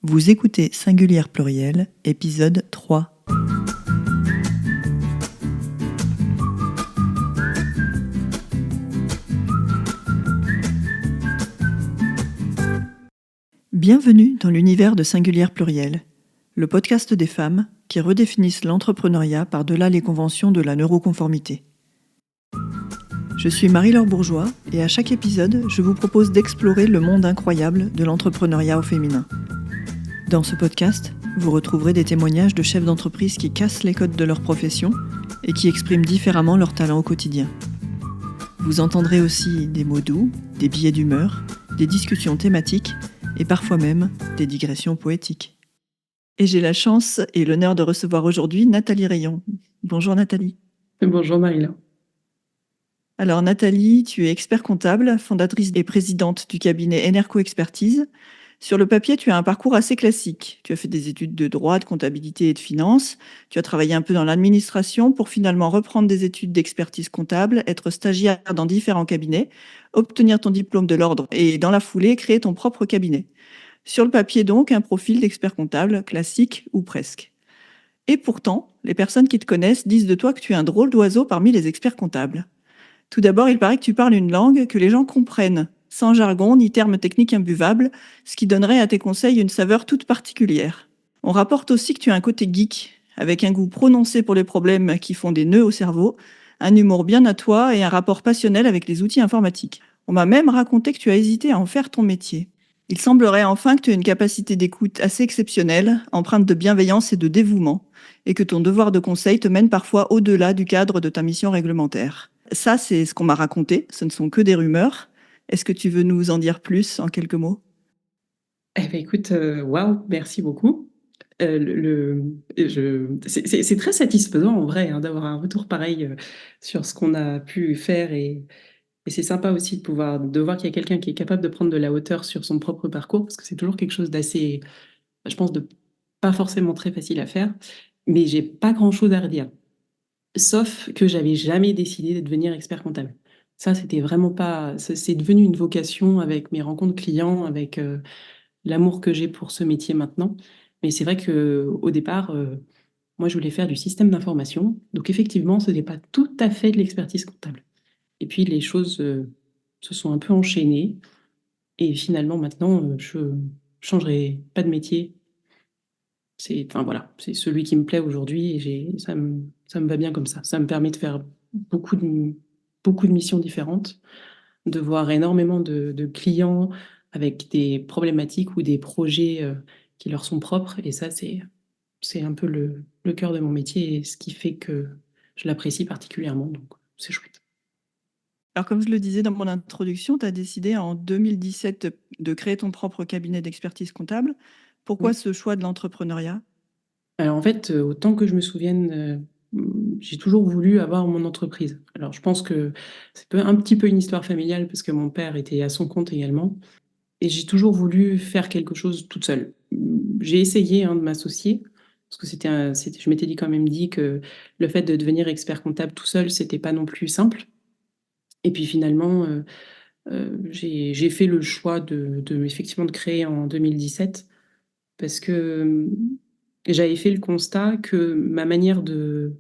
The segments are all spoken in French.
Vous écoutez Singulière Pluriel, épisode 3. Bienvenue dans l'univers de Singulière Pluriel, le podcast des femmes qui redéfinissent l'entrepreneuriat par-delà les conventions de la neuroconformité. Je suis Marie-Laure Bourgeois et à chaque épisode, je vous propose d'explorer le monde incroyable de l'entrepreneuriat au féminin. Dans ce podcast, vous retrouverez des témoignages de chefs d'entreprise qui cassent les codes de leur profession et qui expriment différemment leurs talents au quotidien. Vous entendrez aussi des mots doux, des billets d'humeur, des discussions thématiques et parfois même des digressions poétiques. Et j'ai la chance et l'honneur de recevoir aujourd'hui Nathalie Rayon. Bonjour Nathalie. Bonjour Marie-Laure. Alors Nathalie, tu es expert comptable, fondatrice et présidente du cabinet Enerco Expertise. Sur le papier, tu as un parcours assez classique. Tu as fait des études de droit, de comptabilité et de finance. Tu as travaillé un peu dans l'administration pour finalement reprendre des études d'expertise comptable, être stagiaire dans différents cabinets, obtenir ton diplôme de l'ordre et dans la foulée, créer ton propre cabinet. Sur le papier donc, un profil d'expert comptable classique ou presque. Et pourtant, les personnes qui te connaissent disent de toi que tu es un drôle d'oiseau parmi les experts comptables. Tout d'abord, il paraît que tu parles une langue que les gens comprennent, sans jargon ni termes techniques imbuvables, ce qui donnerait à tes conseils une saveur toute particulière. On rapporte aussi que tu as un côté geek, avec un goût prononcé pour les problèmes qui font des nœuds au cerveau, un humour bien à toi et un rapport passionnel avec les outils informatiques. On m'a même raconté que tu as hésité à en faire ton métier. Il semblerait enfin que tu aies une capacité d'écoute assez exceptionnelle, empreinte de bienveillance et de dévouement, et que ton devoir de conseil te mène parfois au-delà du cadre de ta mission réglementaire. Ça, c'est ce qu'on m'a raconté, ce ne sont que des rumeurs. Est-ce que tu veux nous en dire plus en quelques mots ? Eh ben écoute, waouh, merci beaucoup. C'est très satisfaisant en vrai d'avoir un retour pareil sur ce qu'on a pu faire et c'est sympa aussi de voir qu'il y a quelqu'un qui est capable de prendre de la hauteur sur son propre parcours parce que c'est toujours quelque chose d'assez, je pense, de pas forcément très facile à faire, mais j'ai pas grand-chose à redire. Sauf que j'avais jamais décidé de devenir expert comptable. Ça, c'était vraiment pas, c'est devenu une vocation avec mes rencontres clients, avec l'amour que j'ai pour ce métier maintenant. Mais c'est vrai que au départ, moi, je voulais faire du système d'information. Donc effectivement, ce n'est pas tout à fait de l'expertise comptable. Et puis les choses se sont un peu enchaînées. Et finalement, maintenant, je changerai pas de métier. Enfin voilà, c'est celui qui me plaît aujourd'hui et ça me va bien comme ça. Ça me permet de faire beaucoup de missions différentes, de voir énormément de clients avec des problématiques ou des projets qui leur sont propres. Et ça, c'est un peu le cœur de mon métier et ce qui fait que je l'apprécie particulièrement. Donc, c'est chouette. Alors, comme je le disais dans mon introduction, tu as décidé en 2017 de créer ton propre cabinet d'expertise comptable. Pourquoi Oui. ce choix de l'entrepreneuriat ? Alors, en fait, autant que je me souvienne, j'ai toujours voulu avoir mon entreprise. Alors, je pense que c'est un petit peu une histoire familiale parce que mon père était à son compte également. Et j'ai toujours voulu faire quelque chose toute seule. J'ai essayé de m'associer, parce que je m'étais quand même dit que le fait de devenir expert comptable tout seul, c'était pas non plus simple. Et puis finalement, j'ai fait le choix effectivement de créer en 2017, parce que j'avais fait le constat que ma manière de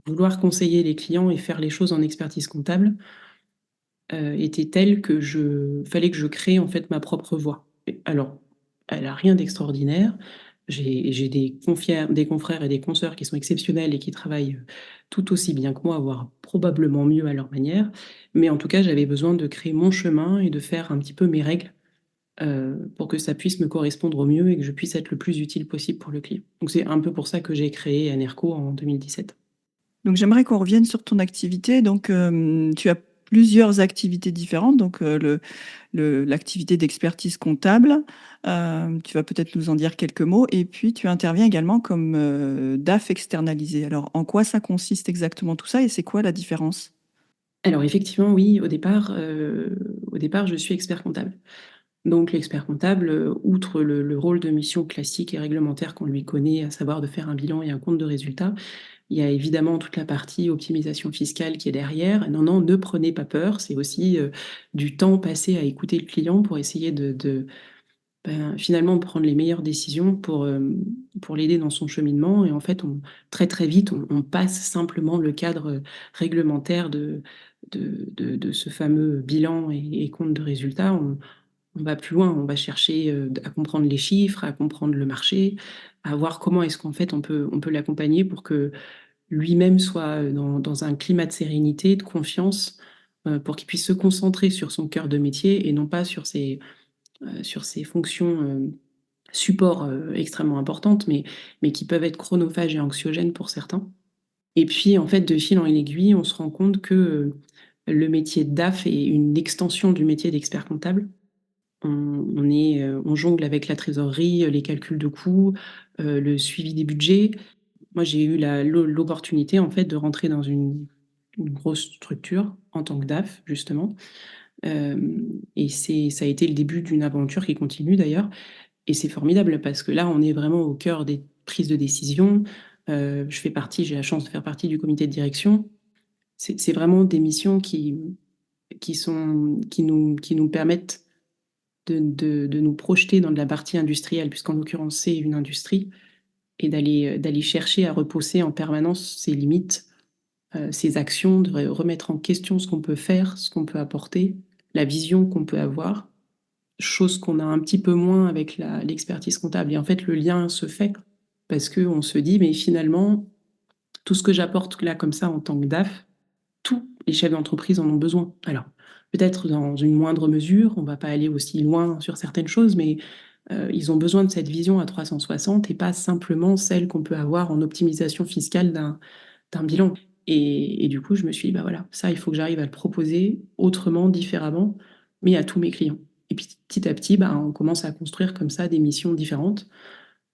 vouloir conseiller les clients et faire les choses en expertise comptable était telle que fallait que je crée en fait ma propre voie. Alors, elle a rien d'extraordinaire. J'ai des confrères et des consoeurs qui sont exceptionnels et qui travaillent tout aussi bien que moi, voire probablement mieux à leur manière. Mais en tout cas, j'avais besoin de créer mon chemin et de faire un petit peu mes règles pour que ça puisse me correspondre au mieux et que je puisse être le plus utile possible pour le client. Donc c'est un peu pour ça que j'ai créé Enerco en 2017. Donc, j'aimerais qu'on revienne sur ton activité. Donc, tu as plusieurs activités différentes. Donc, l'activité d'expertise comptable, tu vas peut-être nous en dire quelques mots. Et puis, tu interviens également comme DAF externalisé. Alors, en quoi ça consiste exactement tout ça et c'est quoi la différence ? Alors effectivement, oui, au départ, je suis expert comptable. Donc l'expert comptable, outre le rôle de mission classique et réglementaire qu'on lui connaît, à savoir de faire un bilan et un compte de résultat, il y a évidemment toute la partie optimisation fiscale qui est derrière. Non, non, ne prenez pas peur, c'est aussi du temps passé à écouter le client pour essayer ben, finalement prendre les meilleures décisions pour l'aider dans son cheminement. Et en fait, très très vite, on passe simplement le cadre réglementaire de ce fameux bilan et compte de résultats. On va plus loin, on va chercher à comprendre les chiffres, à comprendre le marché, à voir comment est-ce qu'en fait on peut l'accompagner pour que lui-même soit dans un climat de sérénité, de confiance, pour qu'il puisse se concentrer sur son cœur de métier et non pas sur ses fonctions support extrêmement importantes, mais qui peuvent être chronophages et anxiogènes pour certains. Et puis, en fait, de fil en aiguille, on se rend compte que le métier de DAF est une extension du métier d'expert comptable. On jongle avec la trésorerie, les calculs de coûts, le suivi des budgets. Moi, j'ai eu l'opportunité, en fait, de rentrer dans une grosse structure en tant que DAF, justement. Et ça a été le début d'une aventure qui continue d'ailleurs. Et c'est formidable parce que là, on est vraiment au cœur des prises de décision. J'ai la chance de faire partie du comité de direction. C'est vraiment des missions qui nous permettent de nous projeter dans de la partie industrielle, puisqu'en l'occurrence, c'est une industrie, et d'aller chercher à repousser en permanence ses limites, ses actions, de remettre en question ce qu'on peut faire, ce qu'on peut apporter, la vision qu'on peut avoir, chose qu'on a un petit peu moins avec l'expertise comptable. Et en fait, le lien se fait parce qu'on se dit, mais finalement, tout ce que j'apporte là comme ça en tant que DAF, tous les chefs d'entreprise en ont besoin. Alors, peut-être dans une moindre mesure, on ne va pas aller aussi loin sur certaines choses, mais ils ont besoin de cette vision à 360 et pas simplement celle qu'on peut avoir en optimisation fiscale d'un bilan. Et du coup, je me suis dit, bah voilà, ça, il faut que j'arrive à le proposer autrement, différemment, mais à tous mes clients. Et puis petit à petit, bah, on commence à construire comme ça des missions différentes,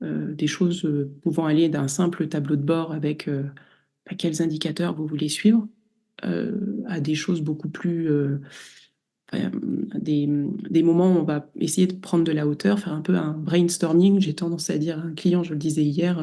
des choses pouvant aller d'un simple tableau de bord avec bah, quels indicateurs vous voulez suivre, à des choses beaucoup plus enfin, des moments où on va essayer de prendre de la hauteur, faire un peu un brainstorming. J'ai tendance à dire à un client, je le disais hier,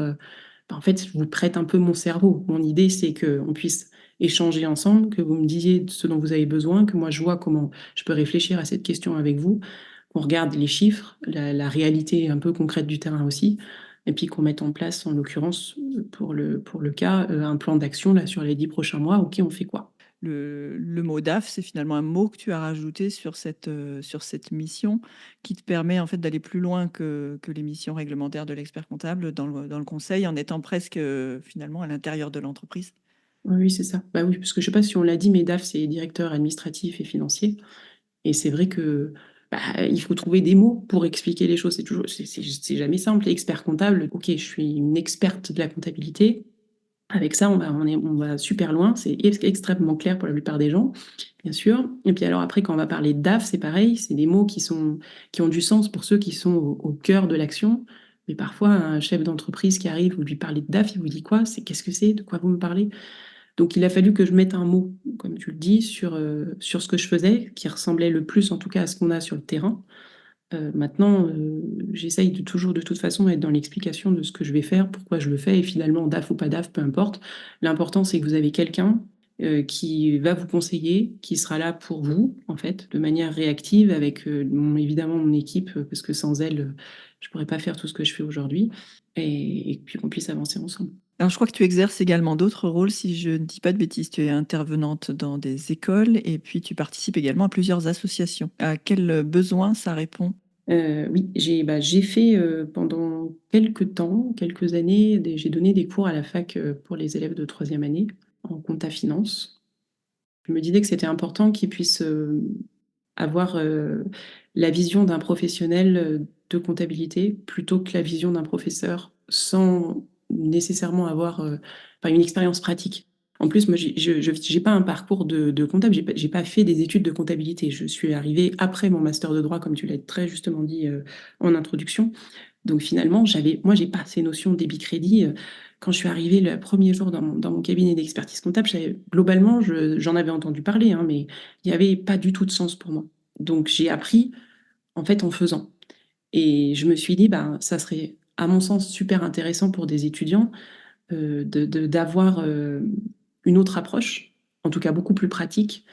bah, en fait, je vous prête un peu mon cerveau. Mon idée, c'est qu'on puisse échanger ensemble, que vous me disiez ce dont vous avez besoin, que moi je vois comment je peux réfléchir à cette question avec vous, qu'on regarde les chiffres, la réalité un peu concrète du terrain aussi, et puis qu'on mette en place, en l'occurrence, pour le cas, un plan d'action là, sur les 10 prochains mois. OK, on fait quoi? Le mot DAF, c'est finalement un mot que tu as rajouté sur cette mission qui te permet en fait d'aller plus loin que les missions réglementaires de l'expert comptable dans le conseil en étant presque finalement à l'intérieur de l'entreprise. Oui, oui, c'est ça. Bah oui, parce que je sais pas si on l'a dit, mais DAF, c'est directeur administratif et financier. Et c'est vrai que bah, il faut trouver des mots pour expliquer les choses. C'est jamais simple. Expert comptable, ok, je suis une experte de la comptabilité. Avec ça, on va super loin. C'est extrêmement clair pour la plupart des gens, bien sûr. Et puis alors après, quand on va parler de DAF, c'est pareil. C'est des mots qui ont du sens pour ceux qui sont au cœur de l'action. Mais parfois, un chef d'entreprise qui arrive, vous lui parlez de DAF, il vous dit quoi? Qu'est-ce que c'est? De quoi vous me parlez? Donc il a fallu que je mette un mot, comme tu le dis, sur ce que je faisais, qui ressemblait le plus en tout cas à ce qu'on a sur le terrain. Maintenant, j'essaye de toujours de toute façon être dans l'explication de ce que je vais faire, pourquoi je le fais, et finalement, DAF ou pas DAF, peu importe. L'important, c'est que vous avez quelqu'un qui va vous conseiller, qui sera là pour vous, en fait, de manière réactive, avec évidemment mon équipe, parce que sans elle, je ne pourrais pas faire tout ce que je fais aujourd'hui, et puis qu'on puisse avancer ensemble. Alors, je crois que tu exerces également d'autres rôles, si je ne dis pas de bêtises. Tu es intervenante dans des écoles et puis tu participes également à plusieurs associations. À quel besoin ça répond? Oui, j'ai fait pendant quelques temps, quelques années, j'ai donné des cours à la fac pour les élèves de troisième année en compta finance. Je me disais que c'était important qu'ils puissent avoir la vision d'un professionnel de comptabilité plutôt que la vision d'un professeur sans nécessairement avoir enfin, une expérience pratique. En plus, moi, j'ai pas un parcours de comptable, j'ai pas fait des études de comptabilité. Je suis arrivée après mon master de droit, comme tu l'as très justement dit en introduction. Donc finalement, moi, j'ai pas ces notions de débit-crédit. Quand je suis arrivée le premier jour dans mon cabinet d'expertise comptable, globalement, j'en avais entendu parler, hein, mais il n'y avait pas du tout de sens pour moi. Donc j'ai appris en fait en faisant. Et je me suis dit, bah, ça serait à mon sens super intéressant pour des étudiants d'avoir une autre approche, en tout cas beaucoup plus pratique,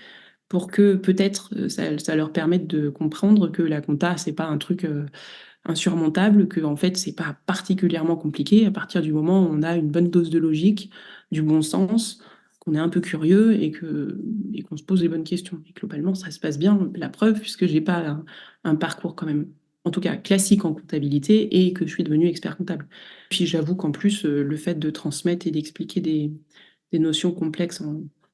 pour que peut-être ça leur permette de comprendre que la compta, c'est pas un truc insurmontable, que en fait, c'est pas particulièrement compliqué à partir du moment où on a une bonne dose de logique, du bon sens, qu'on est un peu curieux et qu'on se pose les bonnes questions. Et globalement, ça se passe bien. La preuve, puisque j'ai pas un parcours quand même, en tout cas classique en comptabilité, et que je suis devenue expert comptable. Puis j'avoue qu'en plus, le fait de transmettre et d'expliquer des notions complexes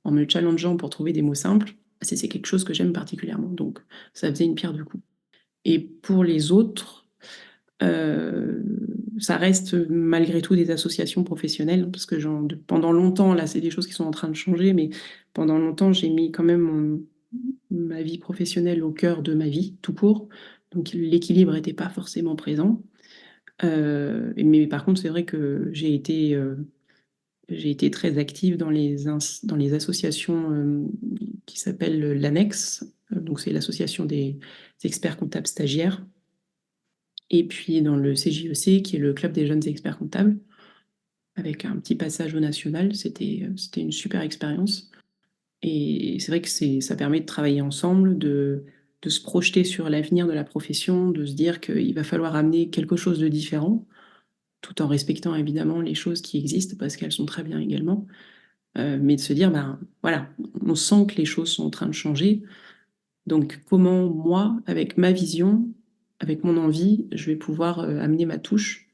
en me challengeant pour trouver des mots simples, c'est quelque chose que j'aime particulièrement. Donc, ça faisait une pierre deux coups. Et pour les autres, euh, ça reste malgré tout des associations professionnelles, parce que pendant longtemps, là, c'est des choses qui sont en train de changer, mais pendant longtemps, j'ai mis quand même ma vie professionnelle au cœur de ma vie, tout court. Donc, l'équilibre n'était pas forcément présent. Mais par contre, c'est vrai que j'ai été très active dans les associations qui s'appellent l'Annexe. Donc, c'est l'association des experts comptables stagiaires. Et puis dans le CJEC, qui est le club des jeunes experts comptables, avec un petit passage au national. C'était une super expérience. Et c'est vrai que ça permet de travailler ensemble, de se projeter sur l'avenir de la profession, de se dire qu'il va falloir amener quelque chose de différent, tout en respectant évidemment les choses qui existent, parce qu'elles sont très bien également. Mais de se dire, ben voilà, on sent que les choses sont en train de changer. Donc comment moi, avec ma vision, avec mon envie, je vais pouvoir amener ma touche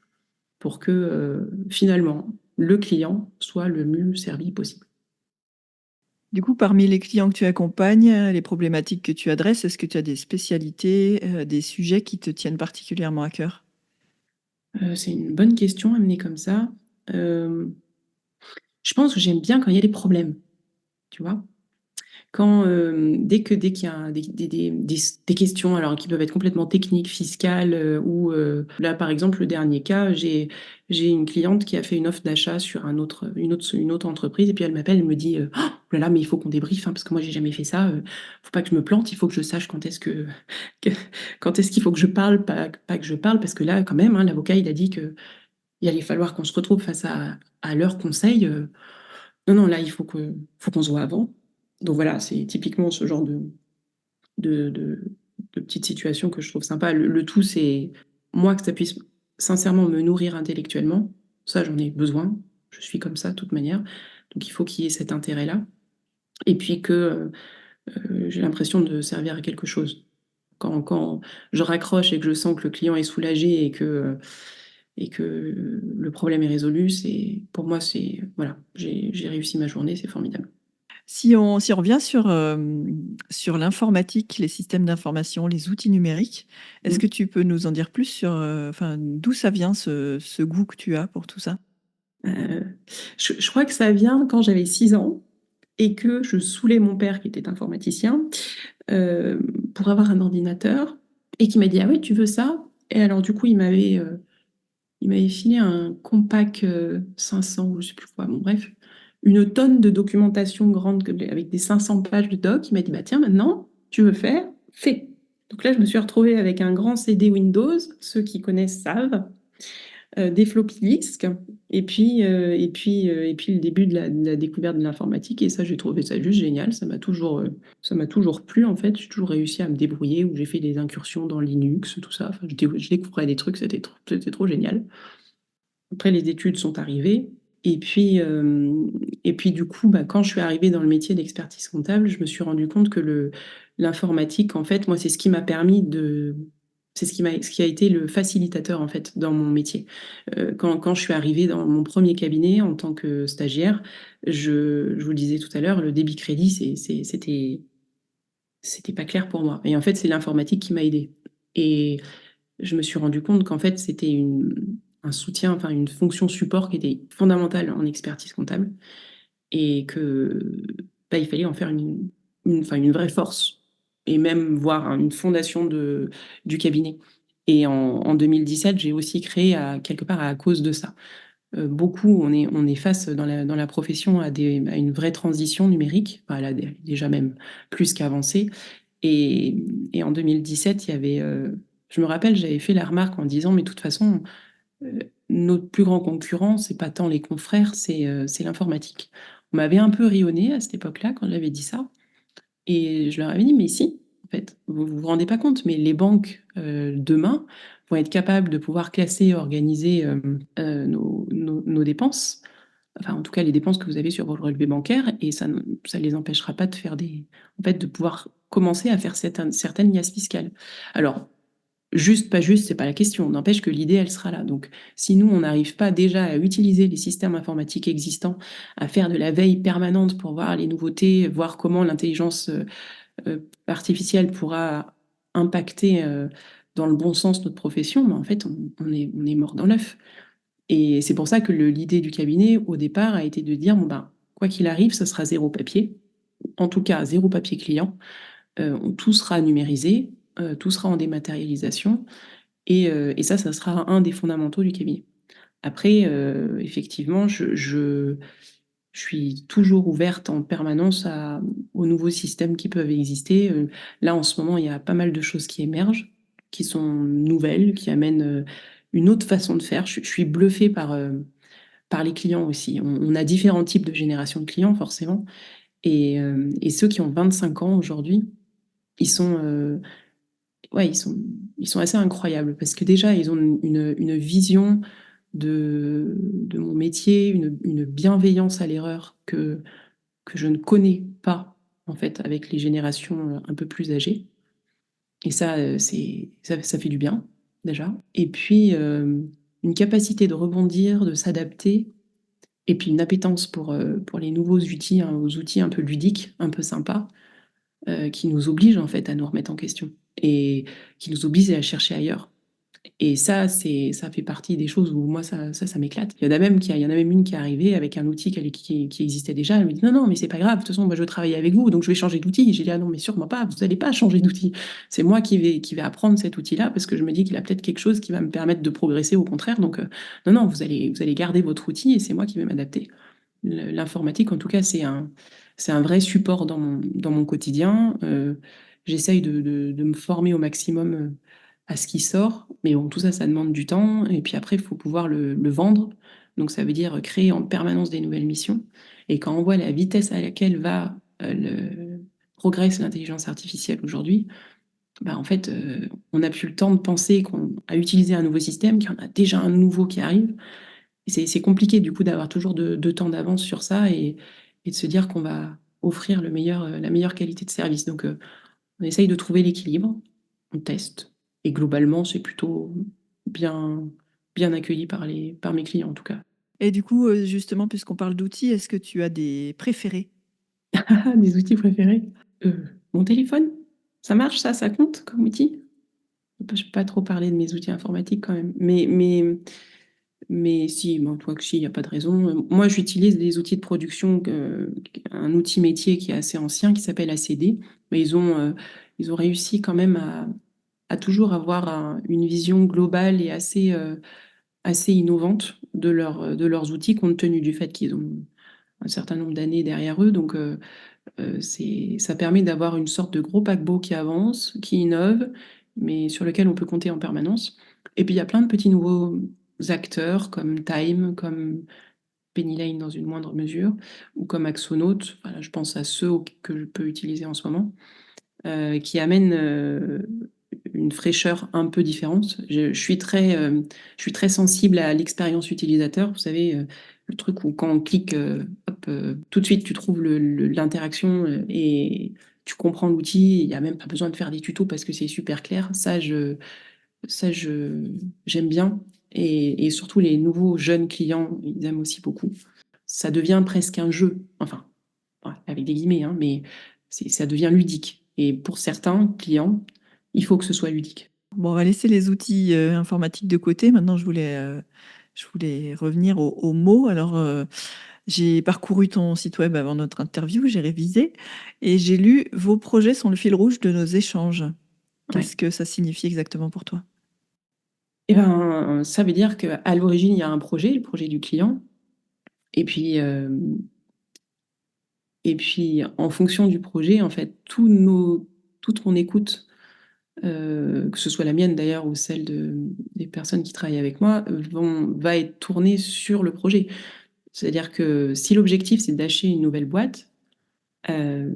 pour que finalement le client soit le mieux servi possible. Du coup, parmi les clients que tu accompagnes, les problématiques que tu adresses, est-ce que tu as des spécialités, des sujets qui te tiennent particulièrement à cœur? C'est une bonne question amenée comme ça. Euh, je pense que j'aime bien quand il y a des problèmes, tu vois. Dès qu'il y a des questions alors, qui peuvent être complètement techniques, fiscales, ou là, par exemple, le dernier cas, j'ai une cliente qui a fait une offre d'achat sur une autre entreprise, et puis elle m'appelle, elle me dit oh là là, mais il faut qu'on débriefe, hein, parce que moi, j'ai jamais fait ça, faut pas que je me plante, il faut que je sache que- quand est-ce qu'il faut que je parle, pas que je parle, parce que là, quand même, hein, l'avocat, il a dit que il allait falloir qu'on se retrouve face à leurs conseils. Non, non, là, faut qu'on se voit avant. Donc voilà, c'est typiquement ce genre de, de, de petites situations que je trouve sympa. Le tout, c'est moi que ça puisse sincèrement me nourrir intellectuellement. Ça, j'en ai besoin. Je suis comme ça, de toute manière. Donc il faut qu'il y ait cet intérêt-là. Et puis que j'ai l'impression de servir à quelque chose. Quand je raccroche et que je sens que le client est soulagé et que le problème est résolu, pour moi, voilà, j'ai réussi ma journée, c'est formidable. Si on revient sur l'informatique, les systèmes d'information, les outils numériques, est-ce que Mm. tu peux nous en dire plus sur, enfin, d'où ça vient ce goût que tu as pour tout ça? Euh, je crois que ça vient quand j'avais 6 ans et que je saoulais mon père, qui était informaticien, euh, pour avoir un ordinateur et qui m'a dit, ah oui, tu veux ça? Et alors, du coup, il m'avait filé un Compaq 500, ou je sais plus quoi, bon, bref, une tonne de documentation grande avec des 500 pages de doc. Il m'a dit, bah tiens, maintenant, tu veux faire? Fais. Donc là, je me suis retrouvée avec un grand CD Windows, ceux qui connaissent savent, des floppy disks, et puis le début de la découverte de l'informatique. Et ça, j'ai trouvé ça juste génial. Ça m'a toujours plu, en fait. J'ai toujours réussi à me débrouiller, où j'ai fait des incursions dans Linux, tout ça. Enfin, je découvrais des trucs, c'était trop génial. Après, les études sont arrivées. Et puis du coup, bah, quand je suis arrivée dans le métier d'expertise comptable, je me suis rendu compte que l'informatique, en fait, moi, c'est ce qui m'a permis de... C'est ce qui a été le facilitateur, en fait, dans mon métier. Quand je suis arrivée dans mon premier cabinet en tant que stagiaire, je vous le disais tout à l'heure, le débit crédit, c'était pas clair pour moi. Et en fait, c'est l'informatique qui m'a aidée. Et je me suis rendu compte qu'en fait, c'était un soutien, enfin une fonction support qui était fondamentale en expertise comptable et que bah, il fallait en faire enfin, une vraie force et même voir hein, une fondation du cabinet. Et en 2017, j'ai aussi créé quelque part à cause de ça. Beaucoup, on est face dans la profession à une vraie transition numérique. Enfin, elle a déjà même plus qu'avancé. Et en 2017, je me rappelle, j'avais fait la remarque en disant, mais de toute façon, euh, notre plus grand concurrent, c'est pas tant les confrères, c'est l'informatique. On m'avait un peu rionné à cette époque-là quand j'avais dit ça. Et je leur avais dit, mais si, en fait, vous vous rendez pas compte, mais les banques demain vont être capables de pouvoir classer et organiser nos dépenses, enfin en tout cas les dépenses que vous avez sur votre relevé bancaire, et ça ne les empêchera pas de faire en fait, de pouvoir commencer à faire certaines liasses fiscales. Alors, juste, pas juste, c'est pas la question. N'empêche que l'idée, elle sera là. Donc, si nous, on n'arrive pas déjà à utiliser les systèmes informatiques existants, à faire de la veille permanente pour voir les nouveautés, voir comment l'intelligence artificielle pourra impacter dans le bon sens notre profession, mais en fait, on est mort dans l'œuf. Et c'est pour ça que l'idée du cabinet, au départ, a été de dire, bon ben, quoi qu'il arrive, ce sera zéro papier, en tout cas zéro papier client. Tout sera numérisé, tout sera en dématérialisation, et ça sera un des fondamentaux du cabinet. Après, effectivement, je suis toujours ouverte en permanence aux nouveaux systèmes qui peuvent exister. Là, en ce moment, il y a pas mal de choses qui émergent, qui sont nouvelles, qui amènent une autre façon de faire. Je suis bluffée par les clients aussi. On a différents types de générations de clients, forcément. Et ceux qui ont 25 ans aujourd'hui, ils sont, ouais, ils sont assez incroyables parce que déjà, ils ont une vision de mon métier, une bienveillance à l'erreur que je ne connais pas, en fait, avec les générations un peu plus âgées. Et ça, ça fait du bien, déjà. Et puis, une capacité de rebondir, de s'adapter, et puis une appétence pour les nouveaux outils, hein, aux outils un peu ludiques, un peu sympas, qui nous obligent, en fait, à nous remettre en question et qui nous obligent à chercher ailleurs. Et ça fait partie des choses où moi, ça m'éclate. Il y en a même une qui est arrivée avec un outil qui existait déjà. Elle me dit, non, non, mais c'est pas grave. De toute façon, moi, je veux travailler avec vous, donc je vais changer d'outil. J'ai dit, ah non, mais sûrement pas. Vous n'allez pas changer d'outil. C'est moi qui vais apprendre cet outil-là parce que je me dis qu'il a peut-être quelque chose qui va me permettre de progresser au contraire. Donc, non, non, vous allez garder votre outil et c'est moi qui vais m'adapter. L'informatique, en tout cas, c'est un vrai support dans mon quotidien. J'essaye de me former au maximum à ce qui sort, mais bon, tout ça, ça demande du temps. Et puis après, il faut pouvoir le vendre. Donc, ça veut dire créer en permanence des nouvelles missions. Et quand on voit la vitesse à laquelle progresse l'intelligence artificielle aujourd'hui, bah, en fait, on n'a plus le temps de penser à utiliser un nouveau système, qu'il y en a déjà un nouveau qui arrive. C'est compliqué du coup d'avoir toujours de temps d'avance sur ça et de se dire qu'on va offrir la meilleure qualité de service. Donc on essaye de trouver l'équilibre, on teste et globalement c'est plutôt bien, bien accueilli par mes clients en tout cas. Et du coup, justement, puisqu'on parle d'outils, est-ce que tu as des préférés? Des outils préférés? Mon téléphone, ça marche ça compte comme outil? Je ne peux pas trop parler de mes outils informatiques quand même, mais si, bon, toi que si, il n'y a pas de raison. Moi, j'utilise des outils de production, un outil métier qui est assez ancien, qui s'appelle ACD, mais ils ont réussi quand même à toujours avoir une vision globale et assez innovante de leurs outils, compte tenu du fait qu'ils ont un certain nombre d'années derrière eux. Donc, ça permet d'avoir une sorte de gros paquebot qui avance, qui innove, mais sur lequel on peut compter en permanence. Et puis il y a plein de petits nouveaux acteurs comme Time, comme Penny Lane dans une moindre mesure, ou comme Axonaut. Voilà, je pense à ceux que je peux utiliser en ce moment, qui amènent une fraîcheur un peu différente. Je suis très sensible à l'expérience utilisateur. Vous savez, le truc où quand on clique, hop, tout de suite tu trouves l'interaction et tu comprends l'outil. Il n'y a même pas besoin de faire des tutos parce que c'est super clair. J'aime bien. Et surtout les nouveaux jeunes clients, ils aiment aussi beaucoup. Ça devient presque un jeu. Enfin, ouais, avec des guillemets, hein, mais ça devient ludique. Et pour certains clients, il faut que ce soit ludique. Bon, on va laisser les outils informatiques de côté. Maintenant, je voulais revenir aux mots. Alors, j'ai parcouru ton site web avant notre interview, j'ai révisé et j'ai lu: vos projets sont le fil rouge de nos échanges. Ouais. Qu'est-ce que ça signifie exactement pour toi? Et ben, ça veut dire qu'à l'origine, il y a un projet, le projet du client. Et puis, en fonction du projet, en fait, toute mon écoute, que ce soit la mienne d'ailleurs ou celle des personnes qui travaillent avec moi, va être tournée sur le projet. C'est-à-dire que si l'objectif, c'est d'acheter une nouvelle boîte, euh,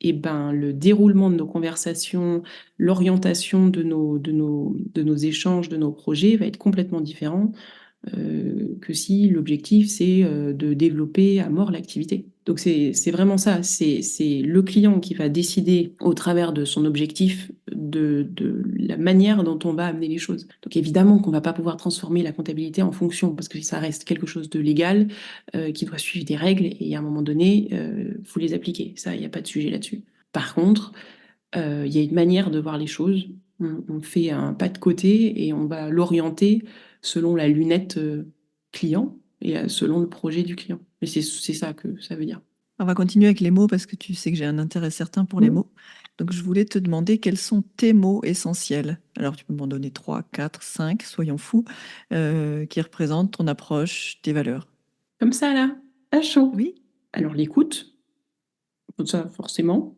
et ben, le déroulement de nos conversations, l'orientation de nos échanges, de nos projets va être complètement différent que si l'objectif c'est de développer à mort l'activité. Donc c'est vraiment ça, c'est le client qui va décider au travers de son objectif de la manière dont on va amener les choses. Donc évidemment qu'on va pas pouvoir transformer la comptabilité en fonction parce que ça reste quelque chose de légal qui doit suivre des règles et à un moment donné, faut les appliquer. Ça, il n'y a pas de sujet là-dessus. Par contre, il y a une manière de voir les choses. On fait un pas de côté et on va l'orienter selon la lunette client et selon le projet du client. Et c'est ça que ça veut dire. On va continuer avec les mots parce que tu sais que j'ai un intérêt certain pour les mots. Donc, je voulais te demander quels sont tes mots essentiels. Alors, tu peux m'en donner 3, 4, 5, soyons fous, qui représentent ton approche, tes valeurs. Comme ça, là, à chaud. Oui. Alors, l'écoute, ça, forcément.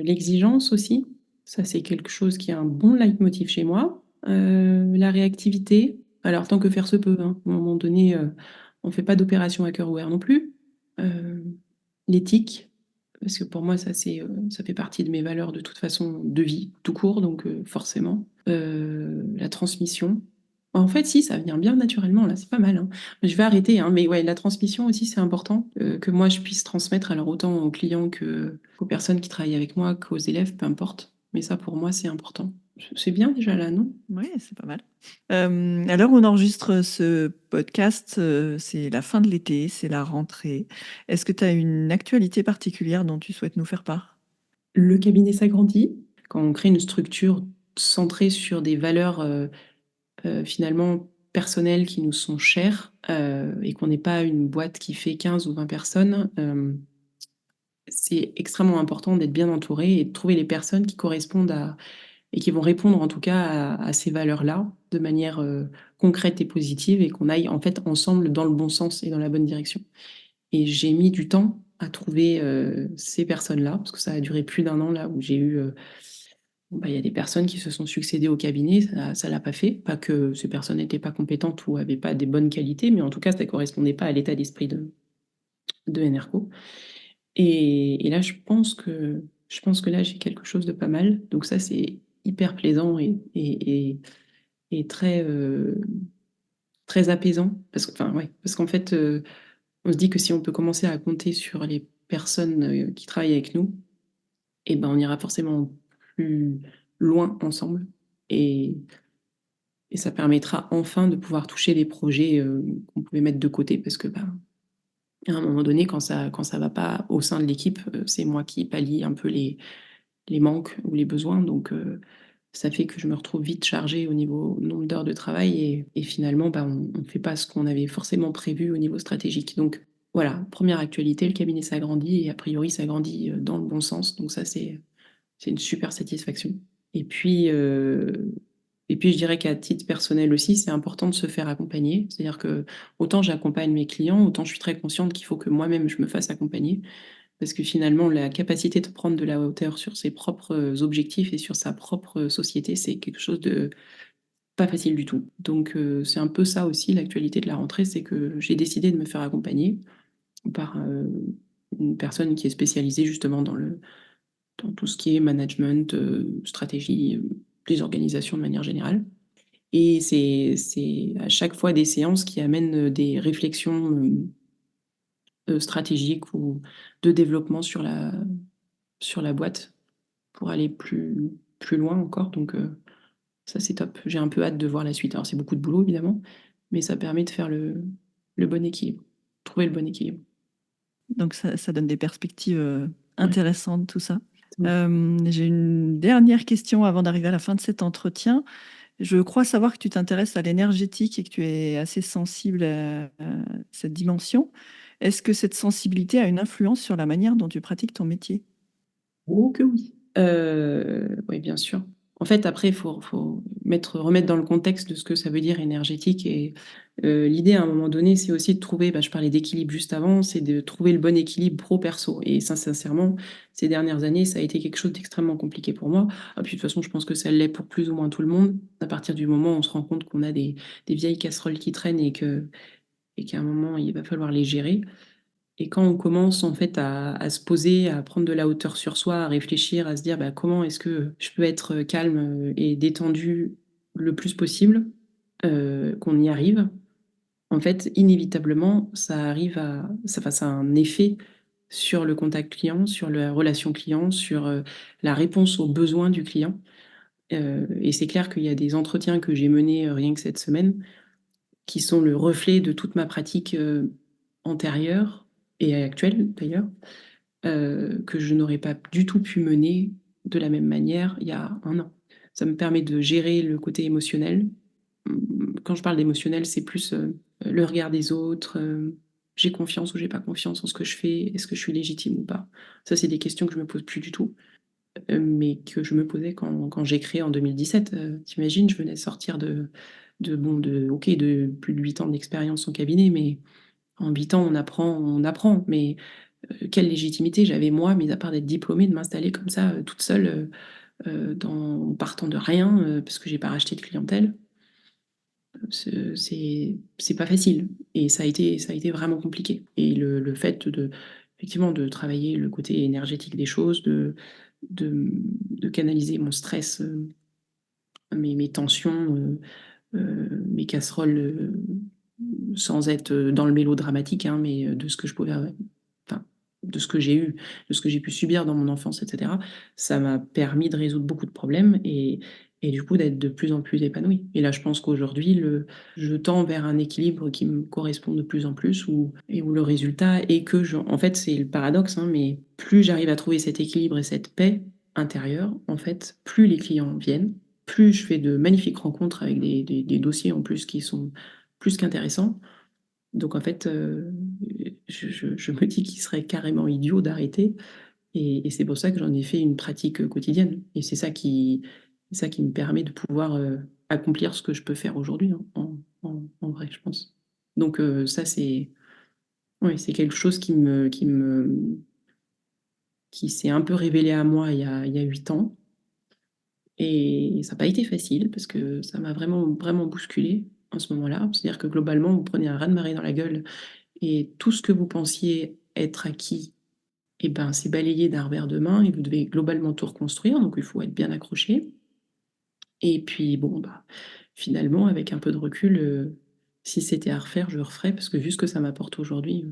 L'exigence aussi. Ça, c'est quelque chose qui est un bon leitmotiv chez moi. La réactivité. Alors, tant que faire se peut, hein. À un moment donné, on ne fait pas d'opération à cœur ouvert non plus. L'éthique, parce que pour moi, ça fait partie de mes valeurs de toute façon de vie, tout court, donc forcément. La transmission. En fait, si, ça vient bien naturellement, là, c'est pas mal, hein. Je vais arrêter, hein, mais ouais, la transmission aussi, c'est important que moi, je puisse transmettre, alors autant aux clients qu'aux personnes qui travaillent avec moi, qu'aux élèves, peu importe. Mais ça, pour moi, c'est important. C'est bien déjà là, non? Oui, c'est pas mal. À l'heure où on enregistre ce podcast, c'est la fin de l'été, c'est la rentrée. Est-ce que tu as une actualité particulière dont tu souhaites nous faire part? Le cabinet s'agrandit. Quand on crée une structure centrée sur des valeurs finalement personnelles qui nous sont chères et qu'on n'est pas une boîte qui fait 15 ou 20 personnes, c'est extrêmement important d'être bien entouré et de trouver les personnes qui correspondent et qui vont répondre en tout cas à ces valeurs-là de manière concrète et positive et qu'on aille en fait ensemble dans le bon sens et dans la bonne direction. Et j'ai mis du temps à trouver ces personnes-là, parce que ça a duré plus d'1 an là où j'ai eu il y a des personnes qui se sont succédées au cabinet, ça l'a pas fait. Pas que ces personnes n'étaient pas compétentes ou avaient pas des bonnes qualités, mais en tout cas, ça correspondait pas à l'état d'esprit de Enerco. Et là, je pense que là, j'ai quelque chose de pas mal. Donc ça, c'est hyper plaisant et très, très apaisant. Parce que, enfin, ouais, parce qu'en fait, on se dit que si on peut commencer à compter sur les personnes qui travaillent avec nous, et ben, on ira forcément plus loin ensemble. Et, et ça permettra enfin de pouvoir toucher des projets qu'on pouvait mettre de côté parce que bah, à un moment donné, quand ça va pas au sein de l'équipe, c'est moi qui pallie un peu les manques ou les besoins. Donc ça fait que je me retrouve vite chargée au niveau nombre d'heures de travail et finalement, bah, on ne fait pas ce qu'on avait forcément prévu au niveau stratégique. Donc voilà, première actualité, le cabinet s'agrandit et a priori s'agrandit dans le bon sens. Donc ça, c'est une super satisfaction. Et puis, je dirais qu'à titre personnel aussi, c'est important de se faire accompagner. C'est-à-dire que autant j'accompagne mes clients, autant je suis très consciente qu'il faut que moi-même je me fasse accompagner. Parce que finalement, la capacité de prendre de la hauteur sur ses propres objectifs et sur sa propre société, c'est quelque chose de pas facile du tout. Donc, c'est un peu ça aussi l'actualité de la rentrée, c'est que j'ai décidé de me faire accompagner par une personne qui est spécialisée justement dans tout ce qui est management, stratégie, des organisations de manière générale. Et c'est à chaque fois des séances qui amènent des réflexions stratégiques ou de développement sur la boîte pour aller plus loin encore. Donc ça, c'est top. J'ai un peu hâte de voir la suite. Alors c'est beaucoup de boulot, évidemment, mais ça permet de faire le bon équilibre, trouver le bon équilibre. Donc, ça donne des perspectives Ouais. intéressantes, tout ça. J'ai une dernière question avant d'arriver à la fin de cet entretien. Je crois savoir que tu t'intéresses à l'énergétique et que tu es assez sensible à cette dimension. Est-ce que cette sensibilité a une influence sur la manière dont tu pratiques ton métier? Oh que oui. Oui, bien sûr. En fait, après, il faut remettre dans le contexte de ce que ça veut dire énergétique. Et l'idée, à un moment donné, c'est aussi de trouver, bah, je parlais d'équilibre juste avant, c'est de trouver le bon équilibre pro-perso. Et ça, sincèrement, ces dernières années, ça a été quelque chose d'extrêmement compliqué pour moi. Et puis, de toute façon, je pense que ça l'est pour plus ou moins tout le monde. À partir du moment où on se rend compte qu'on a des vieilles casseroles qui traînent et qu'à un moment, il va falloir les gérer. Et quand on commence en fait à se poser, à prendre de la hauteur sur soi, à réfléchir, à se dire comment est-ce que je peux être calme et détendu le plus possible, qu'on y arrive, en fait, inévitablement, ça a un effet sur le contact client, sur la relation client, sur la réponse aux besoins du client. Et c'est clair qu'il y a des entretiens que j'ai menés rien que cette semaine qui sont le reflet de toute ma pratique antérieure et actuelle d'ailleurs, que je n'aurais pas du tout pu mener de la même manière il y a un an. Ça me permet de gérer le côté émotionnel. Quand je parle d'émotionnel, c'est plus le regard des autres. J'ai confiance ou j'ai pas confiance en ce que je fais. Est-ce que je suis légitime ou pas? Ça, c'est des questions que je me pose plus du tout, mais que je me posais quand j'ai créé en 2017. T'imagines, je venais de sortir de plus de 8 ans d'expérience en cabinet, mais en 8 ans, on apprend. Mais quelle légitimité j'avais moi, mis à part d'être diplômée, de m'installer comme ça, toute seule, en partant de rien, parce que j'ai pas racheté de clientèle. C'est pas facile et ça a été vraiment compliqué. Et le fait effectivement, de travailler le côté énergétique des choses, de canaliser mon stress, mes tensions, mes casseroles, sans être dans le mélodramatique, hein, mais de ce que je pouvais, enfin, de ce que j'ai eu, de ce que j'ai pu subir dans mon enfance, etc. Ça m'a permis de résoudre beaucoup de problèmes et du coup d'être de plus en plus épanouie. Et là, je pense qu'aujourd'hui, je tends vers un équilibre qui me correspond de plus en plus, et où le résultat est que, en fait, c'est le paradoxe, hein, mais plus j'arrive à trouver cet équilibre et cette paix intérieure, en fait, plus les clients viennent, plus je fais de magnifiques rencontres avec des dossiers en plus qui sont plus qu'intéressants. Donc en fait, je me dis qu'il serait carrément idiot d'arrêter. Et c'est pour ça que j'en ai fait une pratique quotidienne. Et c'est ça qui me permet de pouvoir accomplir ce que je peux faire aujourd'hui, hein, en vrai, je pense. Donc ça, ouais, c'est quelque chose qui s'est un peu révélé à moi il y a 8 ans. Et ça n'a pas été facile parce que ça m'a vraiment, vraiment bousculé en ce moment-là. C'est-à-dire que globalement, vous prenez un raz-de-marée dans la gueule et tout ce que vous pensiez être acquis, eh ben, c'est balayé d'un revers de main et vous devez globalement tout reconstruire. Donc, il faut être bien accroché. Et puis, bon, bah, finalement, avec un peu de recul, si c'était à refaire, je referais parce que vu ce que ça m'apporte aujourd'hui,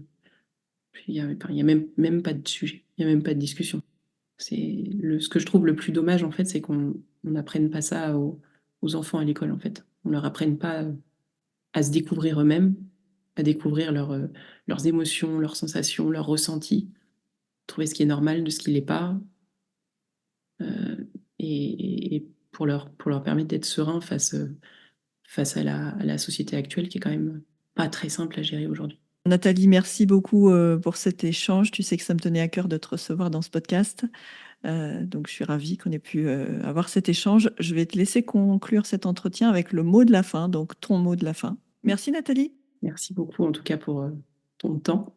il y a même pas de sujet, il n'y a même pas de discussion. Ce que je trouve le plus dommage, en fait, c'est qu'on n'apprenne pas ça aux enfants à l'école, en fait. On leur apprenne pas à se découvrir eux-mêmes, à découvrir leurs émotions, leurs sensations, leurs ressentis, trouver ce qui est normal de ce qui l'est pas, et pour leur permettre d'être sereins face à la société actuelle qui est quand même pas très simple à gérer aujourd'hui. Nathalie, merci beaucoup pour cet échange. Tu sais que ça me tenait à cœur de te recevoir dans ce podcast. Donc, je suis ravie qu'on ait pu avoir cet échange. Je vais te laisser conclure cet entretien avec le mot de la fin, donc ton mot de la fin. Merci Nathalie. Merci beaucoup en tout cas pour ton temps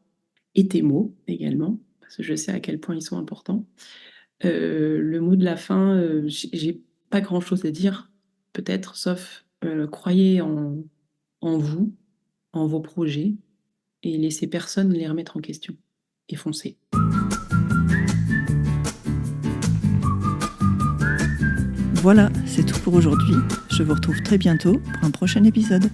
et tes mots également, parce que je sais à quel point ils sont importants. Le mot de la fin, j'ai pas grand-chose à dire, peut-être, sauf croyez en vous, en vos projets, et laissez personne les remettre en question. Et foncez. Voilà, c'est tout pour aujourd'hui. Je vous retrouve très bientôt pour un prochain épisode.